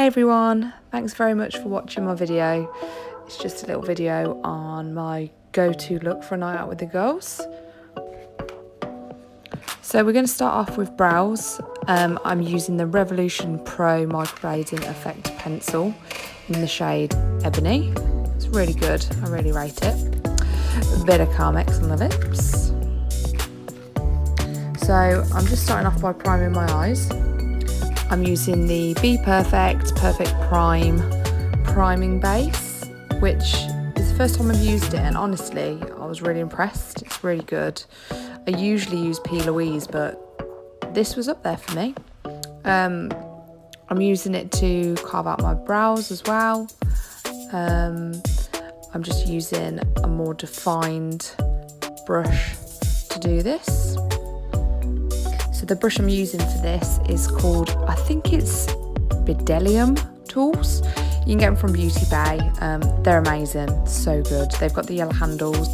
Hey everyone, thanks very much for watching my video. It's just a little video on my go-to look for a night out with the girls. So we're going to start off with brows. I'm using the Revolution Pro Microblading Effect Pencil in the shade Ebony. It's really good, I really rate it. A bit of Carmex on the lips. So I'm just starting off by priming my eyes. I'm using the Be Perfect Prime priming base, which is the first time I've used it, and honestly I was really impressed. It's really good. I usually use P. Louise, but this was up there for me. I'm using it to carve out my brows as well. I'm just using a more defined brush to do this. So the brush I'm using for this is called, I think it's Bdellium Tools. You can get them from Beauty Bay. They're amazing, so good. They've got the yellow handles.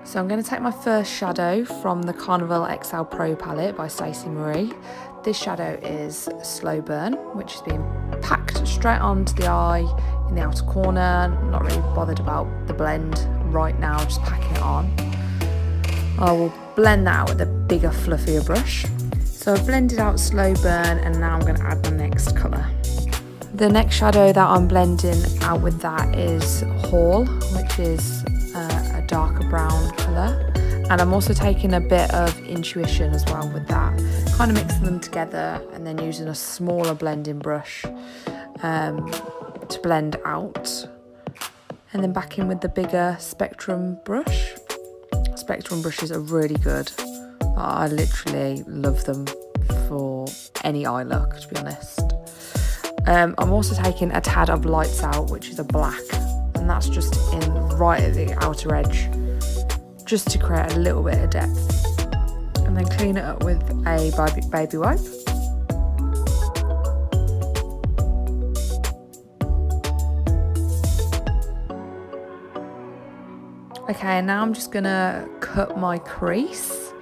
So I'm going to take my first shadow from the Carnival XL Pro palette by Stacey Marie. This shadow is Slow Burn, which is being packed straight onto the eye in the outer corner. Not really bothered about the blend right now, just packing it on. I will blend that out with a bigger, fluffier brush. So I've blended out Slow Burn, and now I'm going to add my next colour. The next shadow that I'm blending out with that is Haul, which is a darker brown colour. And I'm also taking a bit of Intuition as well with that, kind of mixing them together and then using a smaller blending brush to blend out. And then back in with the bigger Spectrum brush. Spectrum brushes are really good. I literally love them for any eye look, to be honest. I'm also taking a tad of Lights Out, which is a black, and that's just in right at the outer edge, just to create a little bit of depth. And then clean it up with a baby wipe. Okay, now I'm just gonna cut my crease.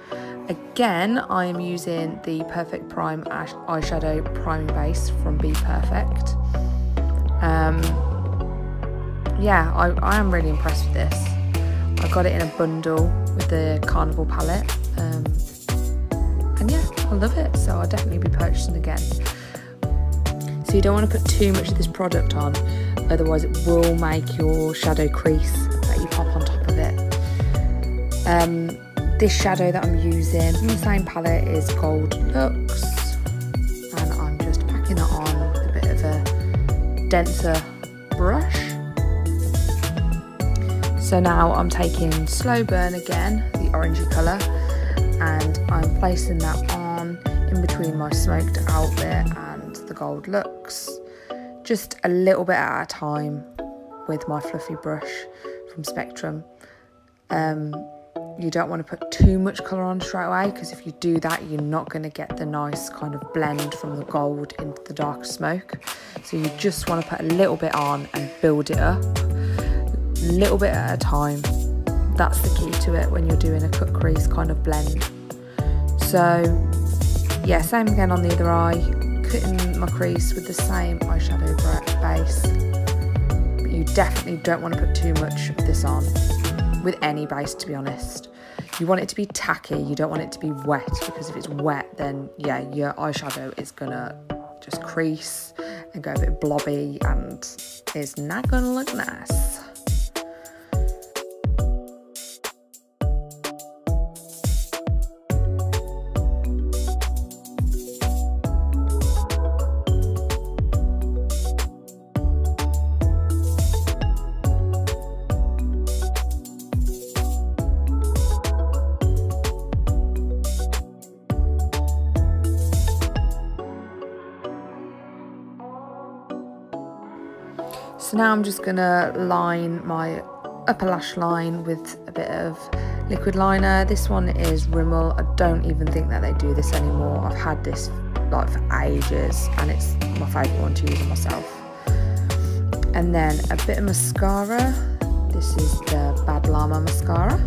Again, I'm using the Perfect Prime eyeshadow priming base from Be Perfect. Yeah, I am really impressed with this. I got it in a bundle with the Carnival palette, and yeah, I love it, so I'll definitely be purchasing again. So you don't want to put too much of this product on, otherwise it will make your shadow crease that you pop on top of it. This shadow that I'm using from the same palette is Gold Luxe, and I'm just packing it on with a bit of a denser brush. So now I'm taking Slow Burn again, the orangey colour, and I'm placing that on in between my smoked out bit and the Gold Luxe, just a little bit at a time with my fluffy brush from Spectrum. You don't want to put too much colour on straight away, because if you do that you're not going to get the nice kind of blend from the gold into the dark smoke. So you just want to put a little bit on and build it up, a little bit at a time. That's the key to it when you're doing a cut crease kind of blend. So yeah, same again on the other eye, cutting my crease with the same eyeshadow base. But you definitely don't want to put too much of this on with any base, to be honest. You want it to be tacky, you don't want it to be wet, because if it's wet then yeah, your eyeshadow is gonna just crease and go a bit blobby and it's not gonna look nice. So now I'm just gonna line my upper lash line with a bit of liquid liner. This one is Rimmel. I don't even think that they do this anymore. I've had this like for ages, and it's my favourite one to use on myself. And then a bit of mascara. This is the Bad Llama mascara.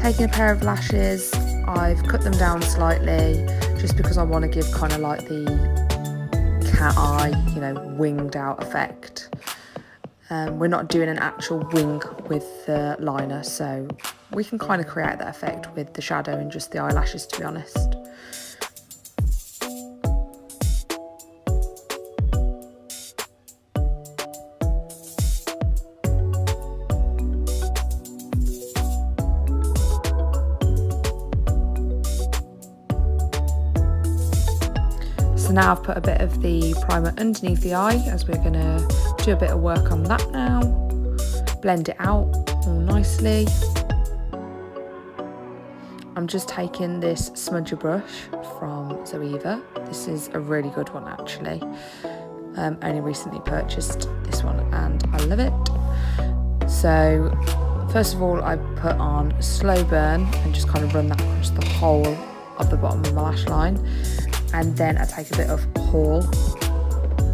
Taking a pair of lashes, I've cut them down slightly just because I want to give kind of like the cat eye, you know, winged out effect. We're not doing an actual wing with the liner, so we can kind of create that effect with the shadow and just the eyelashes, to be honest. So now I've put a bit of the primer underneath the eye, as we're going to do a bit of work on that now. Blend it out all nicely. I'm just taking this smudger brush from Zoeva. This is a really good one actually. Only recently purchased this one and I love it. So first of all I put on Slow Burn and just kind of run that across the whole of the bottom of my lash line. And then I take a bit of Haul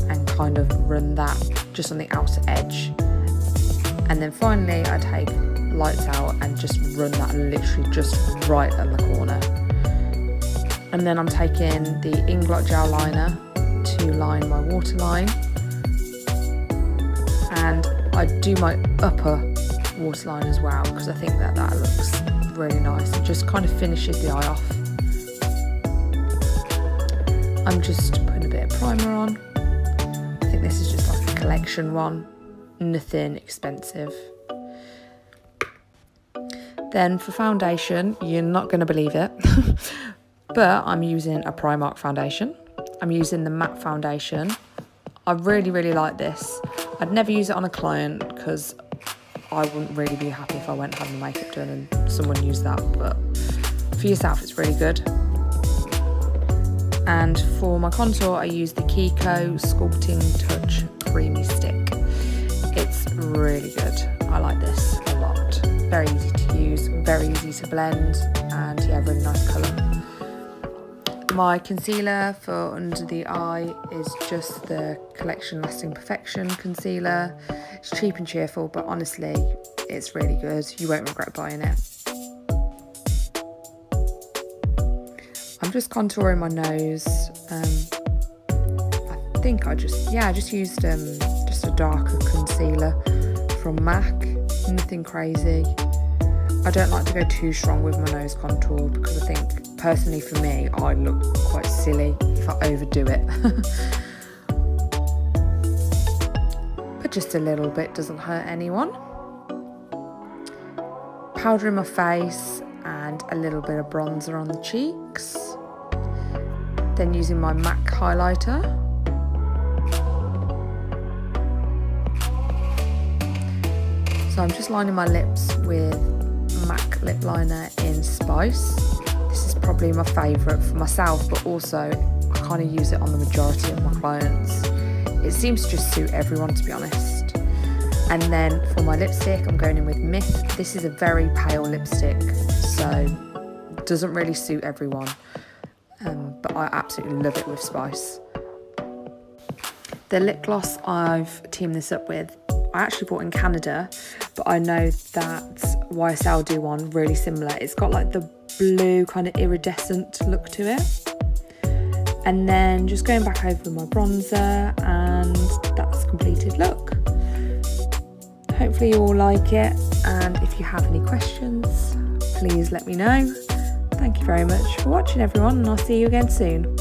and kind of run that just on the outer edge. And then finally I take Lights Out and just run that literally just right on the corner. And then I'm taking the Inglot gel liner to line my waterline. And I do my upper waterline as well because I think that looks really nice. It just kind of finishes the eye off. I'm just putting a bit of primer on. I think this is just like a collection one, nothing expensive. Then for foundation, you're not going to believe it, but I'm using a Primark foundation. I'm using the matte foundation. I really like this. I'd never use it on a client because I wouldn't really be happy if I went and had my makeup done and someone used that, but for yourself it's really good. And for my contour, I use the Kiko Sculpting Touch Creamy Stick. It's really good. I like this a lot. Very easy to use, very easy to blend, and yeah, really nice colour. My concealer for under the eye is just the Collection Lasting Perfection concealer. It's cheap and cheerful, but honestly, it's really good. You won't regret buying it. I'm just contouring my nose. I think I just used just a darker concealer from MAC. Nothing crazy. I don't like to go too strong with my nose contour because I think personally for me I look quite silly if I overdo it. But just a little bit doesn't hurt anyone. Powder in my face and a little bit of bronzer on the cheeks. Then using my MAC highlighter. So I'm just lining my lips with MAC lip liner in Spice. This is probably my favourite for myself, but also I kind of use it on the majority of my clients. It seems to just suit everyone, to be honest. And then for my lipstick, I'm going in with Myth. This is a very pale lipstick, so it doesn't really suit everyone. But I absolutely love it with Spice. The lip gloss I've teamed this up with, I actually bought in Canada, but I know that YSL do one really similar. It's got like the blue kind of iridescent look to it. And then just going back over my bronzer, and that's the completed look. Hopefully you all like it, and if you have any questions, please let me know. Thank you very much for watching everyone, and I'll see you again soon.